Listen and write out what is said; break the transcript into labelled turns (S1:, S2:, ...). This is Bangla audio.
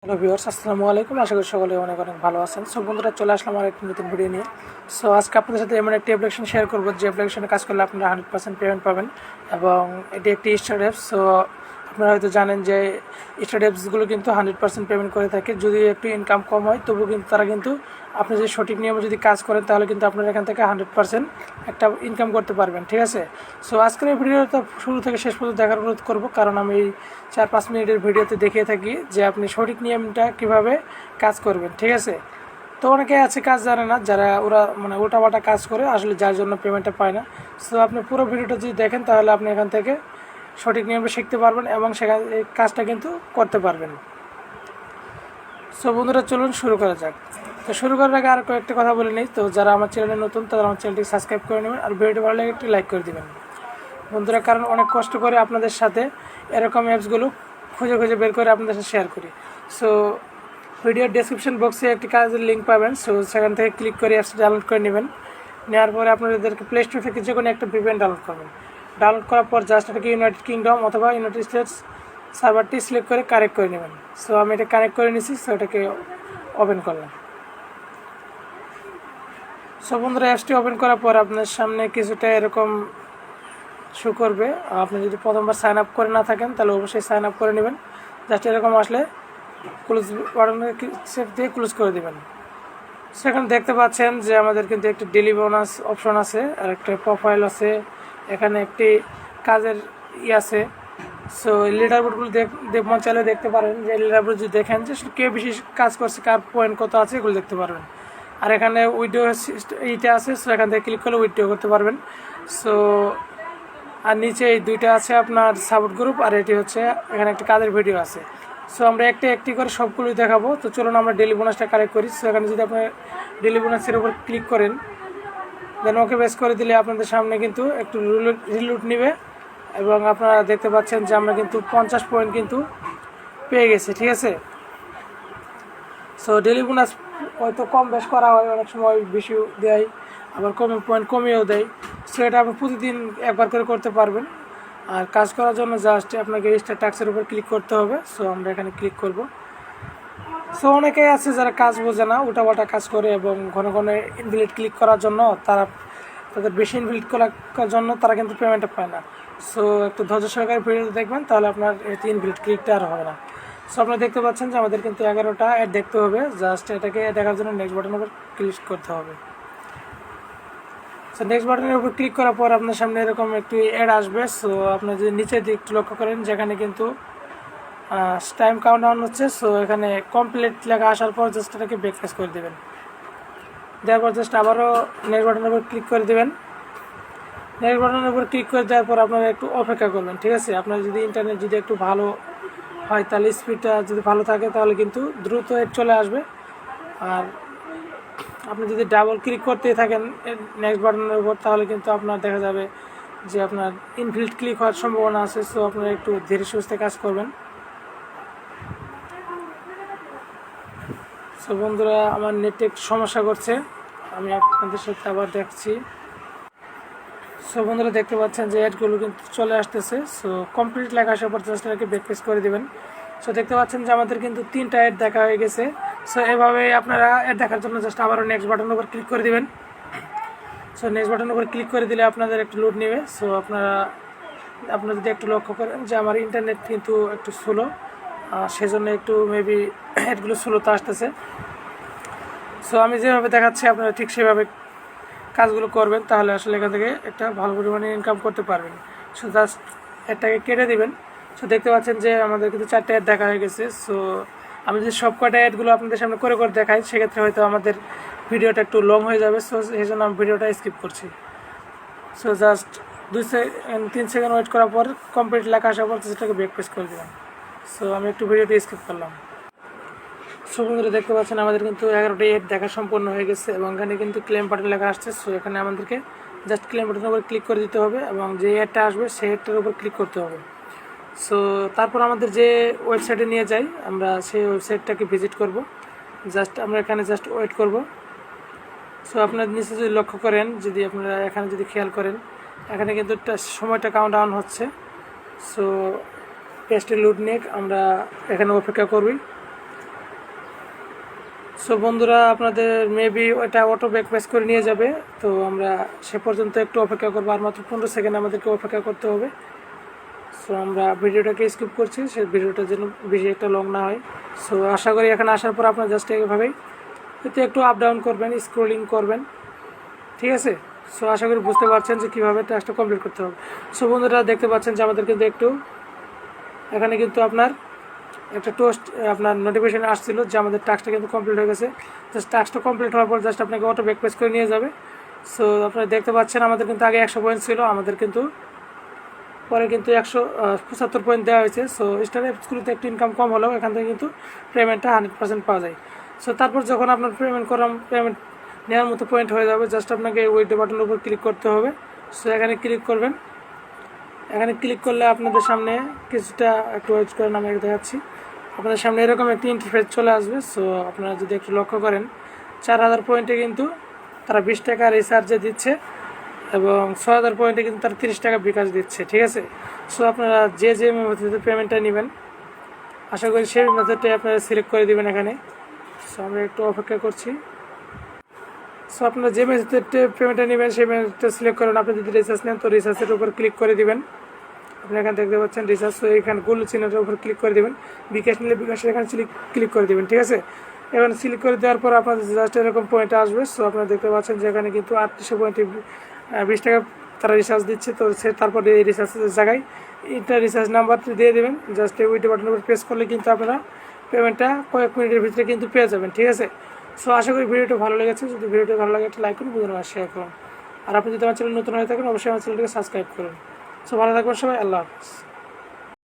S1: হ্যালো ভিউয়ার্স, আসসালামু আলাইকুম। আশা করি সকলে অনেক অনেক ভালো আছেন। সো বন্ধুরা, চলে আসলাম আর একটি নতুন ভিডিও নিয়ে। সো আজকে আপনাদের সাথে এমন একটি অ্যাপ্লিকেশন শেয়ার করবো যে অ্যাপ্লিকেশনে কাজ করলে আপনারা 100% পেমেন্ট পাবেন এবং এটি একটি স্টার্ট অ্যাপস। সো আপনারা হয়তো জানেন যে স্টার্ট অ্যাপসগুলো কিন্তু 100% পেমেন্ট করে থাকে। যদি একটু ইনকাম কম হয় তবুও কিন্তু তারা কিন্তু আপনি যদি সঠিক নিয়মে যদি কাজ করেন তাহলে কিন্তু আপনারা এখান থেকে 100% একটা ইনকাম করতে পারবেন, ঠিক আছে। সো আজকের এই ভিডিওটা শুরু থেকে শেষ পর্যন্ত দেখার অনুরোধ করবো, কারণ আমি এই 4-5 মিনিটের ভিডিওতে দেখিয়ে থাকি যে আপনি সঠিক নিয়মটা কিভাবে কাজ করবেন, ঠিক আছে। তো অনেকে আছে কাজ জানে না, যারা ওরা মানে উল্টাপাল্টা কাজ করে আসলে যার জন্য পেমেন্টটা পায় না। সো আপনি পুরো ভিডিওটা যদি দেখেন তাহলে আপনি এখান থেকে সঠিক নিয়মটা শিখতে পারবেন এবং সেখানে এই কাজটা কিন্তু করতে পারবেন। সো বন্ধুরা, চলুন শুরু করা যাক। তো শুরু করার আগে আর কয়েকটা কথা বলে নিই। তো যারা আমার চ্যানেলে নতুন তারা আমার চ্যানেলটি সাবস্ক্রাইব করে নেবেন আর ভিডিওটি ভালো লাগে একটি লাইক করে দেবেন বন্ধুরা, কারণ অনেক কষ্ট করে আপনাদের সাথে এরকম অ্যাপসগুলো খুঁজে খুঁজে বের করে আপনাদের সাথে শেয়ার করি। সো ভিডিওর ডেসক্রিপশন বক্সে একটি কাজের লিঙ্ক পাবেন। সো সেখান থেকে ক্লিক করে অ্যাপসটি ডাউনলোড করে নেবেন। নেওয়ার পরে আপনাদেরকে প্লে স্টোর থেকে যে কোনো একটা ভিপিএন ডাউনলোড করবেন। ডাউনলোড করার পর জাস্ট এটাকে ইউনাইটেড কিংডম অথবা ইউনাইটেড স্টেটস সার্ভারটি সিলেক্ট করে কানেক্ট করে নেবেন। সো আমি এটা কানেক্ট করে নিয়েছি। সো এটাকে ওপেন করলাম। সো বন্ধুরা, অ্যাপসটি ওপেন করার পর আপনার সামনে কিছুটা এরকম শো করবে। আপনি যদি প্রথমবার সাইন আপ করে না থাকেন তাহলে অবশ্যই সাইন আপ করে নেবেন। জাস্ট এরকম আসলে ক্লোজ বাটনে সেট দিয়ে ক্লোজ করে দেবেন। সেখানে দেখতে পাচ্ছেন যে আমাদের কিন্তু একটি ডেলি বোনাস অপশন আছে আর একটা প্রোফাইল আছে, এখানে একটি কাজের আছে। সো লিডারবোর্ডগুলো মন চাইলে দেখতে পারেন যে লিডারবোর্ড যদি দেখেন যে কে বেশি কাজ করছে, কার পয়েন্ট কত আছে, এগুলো দেখতে পারবেন। আর এখানে উইডো এইটা আছে। সো এখান থেকে ক্লিক করলে উইডো করতে পারবেন। সো আর নিচে এই দুইটা আছে আপনার সাপোর্ট গ্রুপ, আর এটি হচ্ছে এখানে একটা কাজের ভিডিও আছে। সো আমরা একটি করে সবগুলোই দেখাবো। তো চলুন আমরা ডেলি বোনাসটা কালেক্ট করি। সো এখানে যদি আপনার ডেলি বোনাসের উপর ক্লিক করেন দেন ওকে বেস করে দিলে আপনাদের সামনে কিন্তু একটু রিলুট নেবে এবং আপনারা দেখতে পাচ্ছেন যে আমরা কিন্তু 50 পয়েন্ট কিন্তু পেয়ে গেছি, ঠিক আছে। সো ডেলি বোনাস হয়তো কম বেশ করা হয়, অনেক সময় বেশি দেয়, আবার পয়েন্ট কমিয়েও দেয়। সো এটা আপনি প্রতিদিন একবার করে করতে পারবেন। আর কাজ করার জন্য জাস্ট আপনাকে রেজিস্টার টাস্কের উপর ক্লিক করতে হবে। সো আমরা এখানে ক্লিক করব। সো অনেকেই আছে যারা কাজ বোঝে না, উল্টাপাল্টা কাজ করে এবং ঘন ঘন ইনভ্যালিড ক্লিক করার জন্য তাদের বেশি ইনভ্যালিড করার জন্য তারা কিন্তু পেমেন্টটা পায় না। সো একটু ধৈর্য সহকারে ভিডিও দেখবেন, তাহলে আপনার এটি ইনভ্যালিড ক্লিকটা আর হবে না। সো আপনারা দেখতে পাচ্ছেন যে আমাদের কিন্তু 11টা অ্যাড দেখতে হবে। জাস্ট এটাকে দেখার জন্য নেক্সট বাটনের উপর ক্লিক করতে হবে। সো নেক্সট বাটনের উপর ক্লিক করার পর আপনার সামনে এরকম একটি অ্যাড আসবে। সো আপনি যদি নিচের দিক একটু লক্ষ্য করেন যেখানে কিন্তু টাইম কাউন্ট ডাউন হচ্ছে। সো এখানে কমপ্লিট লেখা আসার পর জাস্ট এটাকে ব্যাকপ্রেস করে দেবেন। দেওয়ার পর জাস্ট আবারও নেক্সট বাটনের উপর ক্লিক করে দেবেন। নেক্সট বাটনের উপর ক্লিক করে দেওয়ার পর আপনারা একটু অপেক্ষা করবেন, ঠিক আছে। আপনার যদি ইন্টারনেট যদি একটু ভালো হয় তাহলে স্পিডটা যদি ভালো থাকে তাহলে কিন্তু দ্রুত চলে আসবে। আর আপনি যদি ডাবল ক্লিক করতে থাকেন নেক্সট বাটনের উপর তাহলে কিন্তু আপনার দেখা যাবে যে আপনার ইনভ্যালিড ক্লিক হওয়ার সম্ভাবনা আছে। সো আপনারা একটু ধীরে সুস্থে কাজ করবেন। সো বন্ধুরা, আমার নেটে একটু সমস্যা করছে, আমি আপনাদের সাথে আবার দেখছি। সো বন্ধুরা, দেখতে পাচ্ছেন যে অ্যাডগুলো কিন্তু চলে আসতেছে। সো কমপ্লিট লেখা আসার পর জাস্ট এটাকে ব্যাকপ্রেস করে দেবেন। সো দেখতে পাচ্ছেন যে আমাদের কিন্তু 3টা অ্যাড দেখা হয়ে গেছে। সো এভাবে আপনারা অ্যাড দেখার জন্য জাস্ট আবারও নেক্সট বাটনের উপর ক্লিক করে দেবেন। সো নেক্সট বাটনের উপর ক্লিক করে দিলে আপনাদের একটু লোড নেবে। সো আপনারা যদি একটু লক্ষ্য করেন যে আমার ইন্টারনেট কিন্তু একটু স্লো, সেজন্য একটু মেবি অ্যাডগুলো স্লোতে আসতেছে। সো আমি যেভাবে দেখাচ্ছি আপনারা ঠিক সেভাবে কাজগুলো করবেন, তাহলে আসলে এখান থেকে একটা ভালো পরিমাণে ইনকাম করতে পারবেন। সো জাস্ট অ্যাডটাকে কেটে দেবেন। সো দেখতে পাচ্ছেন যে আমাদের কিন্তু 4টা অ্যাড দেখা হয়ে গেছে। সো আমি যদি সব কটা অ্যাডগুলো আপনাদের সামনে করে দেখাই সেক্ষেত্রে হয়তো আমাদের ভিডিওটা একটু লং হয়ে যাবে। সো সেই জন্য আমি ভিডিওটা স্কিপ করছি। সো জাস্ট 3 সেকেন্ড ওয়েট করার পর কমপ্লিট লেখা আসার পর সেটাকে ব্যাকপ্রেস করে দেবেন। সো আমি একটু ভিডিওটা স্কিপ করলাম। সো বন্ধুরা, দেখতে পাচ্ছেন আমাদের কিন্তু 11টা অ্যাড দেখা সম্পূর্ণ হয়ে গেছে এবং এখানে কিন্তু ক্লেম বাটন লেখা আসছে। সো এখানে আমাদেরকে জাস্ট ক্লেম বাটনের উপর ক্লিক করে দিতে হবে এবং যে অ্যাডটা আসবে সেই অ্যাডটার উপর ক্লিক করতে হবে। সো তারপর আমাদের যে ওয়েবসাইটে নিয়ে যাই আমরা সেই ওয়েবসাইটটাকে ভিজিট করব। জাস্ট আমরা এখানে জাস্ট ওয়েট করব। সো আপনার নিচে যদি লক্ষ্য করেন, যদি আপনারা এখানে যদি খেয়াল করেন এখানে কিন্তু সময়টা কাউন্ট ডাউন হচ্ছে। সো পেজটি লোড নিয়ে আমরা এখানে অপেক্ষা করবি। সো বন্ধুরা, আপনাদের মেবি ওটা অটো ব্যাক প্রেস করে নিয়ে যাবে। তো আমরা সে পর্যন্ত একটু অপেক্ষা করবো, আর মাত্র 15 সেকেন্ড আমাদেরকে অপেক্ষা করতে হবে। সো আমরা ভিডিওটাকে স্কিপ করছি, সে ভিডিওটা যেন বেশি একটা লং না হয়। সো আশা করি এখানে আসার পর আপনার জাস্ট এইভাবেই একটু আপ ডাউন করবেন, স্ক্রলিং করবেন, ঠিক আছে। সো আশা করি বুঝতে পারছেন যে কীভাবে টাস্কটা কমপ্লিট করতে হবে। সো বন্ধুরা, দেখতে পাচ্ছেন যে আমাদের কিন্তু একটু এখানে কিন্তু আপনার একটা টোস্ট আপনার নোটিফিকেশন আসছিল যে আমাদের টাস্কটা কিন্তু কমপ্লিট হয়ে গেছে। জাস্ট টাস্কটা কমপ্লিট হওয়ার পর জাস্ট আপনাকে অটো ব্যাক প্রেস করে নিয়ে যাবে। সো আপনারা দেখতে পাচ্ছেন আমাদের কিন্তু আগে 100 পয়েন্ট ছিল, আমাদের কিন্তু পরে কিন্তু 175 পয়েন্ট দেওয়া হয়েছে। সো স্টার অ্যাপসগুলোতে একটু ইনকাম কম হলেও এখান থেকে কিন্তু পেমেন্টটা 100% পাওয়া যায়। সো তারপর যখন আপনার পেমেন্ট নেওয়ার মতো পয়েন্ট হয়ে যাবে, জাস্ট আপনাকে ওয়েট বাটনের উপর ক্লিক করতে হবে। সো এখানে ক্লিক করবেন। এখানে ক্লিক করলে আপনাদের সামনে কিছুটা একটু ওয়েট করেন, আমি দেখাচ্ছি। আপনাদের সামনে এরকম একটি ইন্টারফেস চলে আসবে। সো আপনারা যদি একটু লক্ষ্য করেন, 4000 পয়েন্টে কিন্তু তারা 20 টাকা রিচার্জে দিচ্ছে এবং 6000 পয়েন্টে কিন্তু তারা 30 টাকা বিকাশ দিচ্ছে, ঠিক আছে। সো আপনারা যে মেথডে পেমেন্টটা নেবেন, আশা করি সেই মেথডটাই আপনারা সিলেক্ট করে দেবেন এখানে। সো আমরা একটু অপেক্ষা করছি। সো আপনারা যে মেথডে পেমেন্টটা নেবেন সেই মেথডটা সিলেক্ট করেন। আপনি যদি রিচার্জ নেন তো রিচার্জের উপর ক্লিক করে দিবেন। আপনি এখানে দেখতে পাচ্ছেন রিচার্জ, তো এখানে গোল চিহ্নটার উপর ক্লিক করে দেবেন। বিকাশ নিলে বিকাশের এখানে ক্লিক করে দেবেন, ঠিক আছে। এবার সিলেক্ট করে দেওয়ার পর আপনাদের জাস্ট এরকম পয়েন্ট আসবে। সো আপনারা দেখতে পাচ্ছেন যে এখানে কিন্তু 3800 পয়েন্টে 20 টাকা তারা রিচার্জ দিচ্ছে। তো সে তারপরে এই রিচার্জের জায়গায় এটা রিচার্জ নাম্বারটি দিয়ে দেবেন। জাস্ট এই উইথ বাটনের উপর প্রেস করলে কিন্তু আপনারা পেমেন্টটা কয়েক মিনিটের ভিতরে কিন্তু পেয়ে যাবেন, ঠিক আছে। সো আশা করি ভিডিওটা ভালো লেগেছে। যদি ভিডিওটা ভালো লাগে একটা লাইক করুন, বুঝুন আর শেয়ার করুন। আর আপনি যদি আমার চ্যানেল নতুন হয়ে থাকেন অবশ্যই আমার চ্যানেলটাকে সাবস্ক্রাইব করুন। সো ভালো থাকবেন সবাই, আল্লাহ হাফিজ।